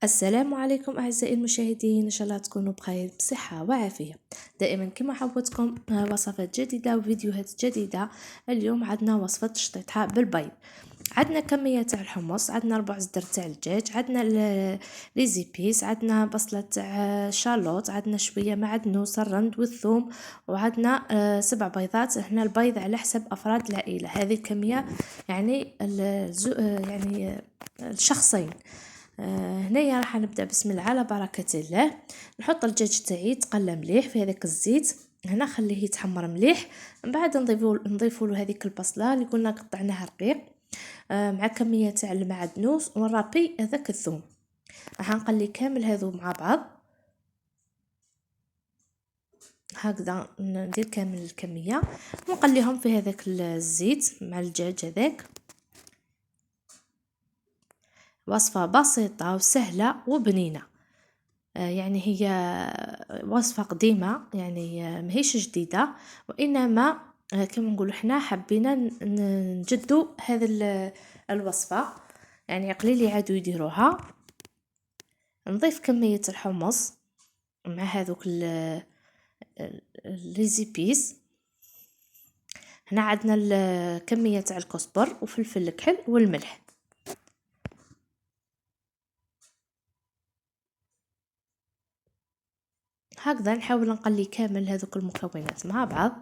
السلام عليكم أعزائي المشاهدين، إن شاء الله تكونوا بخير بصحة وعافية. دائما كما عودتكم وصفات جديدة وفيديوهات جديدة. اليوم عندنا وصفة تشطيطها بالبيض. عندنا كمية تاع الحمص، عندنا ربع صدر تاع الدجاج، عندنا لي زيبيس، عندنا بصلة تاع شالوت، عندنا شوية معدنوس الرند والثوم، وعندنا 7 بيضات. هنا البيض على حسب أفراد العائلة، هذه الكمية يعني الشخصين. هنايا راح نبدا بسم الله على بركه الله. نحط الدجاج تاعي يتقلى مليح في هذاك الزيت، هنا خليه يتحمر مليح. من بعد نضيفوا له هذيك البصله اللي قلنا قطعناها رقيق، مع كميه تاع المعدنوس ونرابي هذاك الثوم. راح نقلي كامل هذو مع بعض هكذا، ندير كامل الكميه ونقليهم في هذاك الزيت مع الدجاج هذاك. وصفه بسيطه وسهله وبنينه، يعني هي وصفة قديمة، يعني ماهيش جديدة، وإنما كما نقولوا حنا حبينا نجدوا هذا الوصفة، يعني قليل يعادوا يديروها. نضيف كمية الحمص مع هذوك ليزيبيس. هنا عندنا كمية تاع الكزبر وفلفل الكحل والملح. هكذا نحاول نقلي كامل هذوك المكونات مع بعض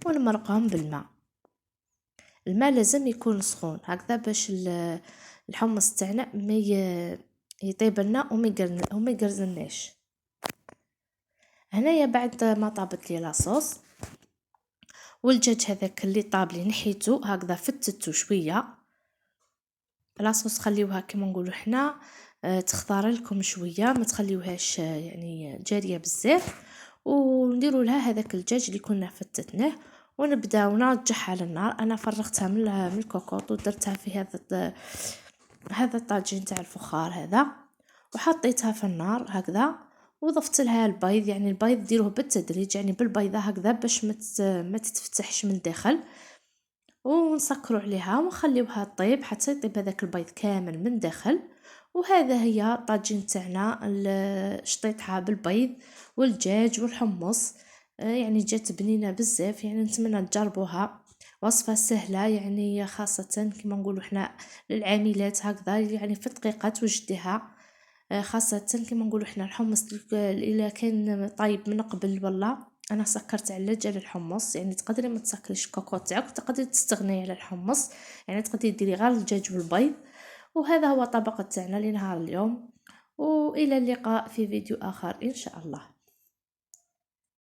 ونمرقهم بالماء. الماء لازم يكون سخون هكذا باش الحمص تاعنا ما يطيب لنا وما يقرزناش. هنايا بعد ما طابت لي لاصوص والدجاج هذاك اللي طاب لي نحيته هكذا، فتته شويه. لاصوص خليوها كما نقولوا حنا تختار لكم شويه، ما تخليوهاش يعني جاريه بزاف. ونديروا لها هذاك الدجاج اللي كنا فتتناه ونبداو نرجعها على النار. انا فرغتها من الكوكوط ودرتها في هذا الطاجين تاع الفخار هذا، وحطيتها في النار هكذا، وضفت لها البيض. يعني البيض ديروه بالتدريج، يعني بالبيضه هكذا باش ما تتفتحش من الداخل، ونسكروا عليها ونخليوها طيب حتى يطيب هذاك البيض كامل من داخل. وهذا هي الطاجين تاعنا شطيطها بالبيض والدجاج والحمص. يعني جات بنينه بزاف، يعني نتمنى تجربوها. وصفه سهله يعني، خاصه كما نقولوا حنا للعاملات هكذا، يعني في دقيقه توجديها. خاصه كما نقولوا حنا الحمص الا كان طايب من قبل، والله انا سكرت على جال الحمص. يعني تقدري ما تسكريش الكوكو تاعك، تقدري تستغني على الحمص، يعني تقدري ديري غير الدجاج والبيض. وهذا هو طبق تاعنا لنهار اليوم، والى اللقاء في فيديو اخر ان شاء الله.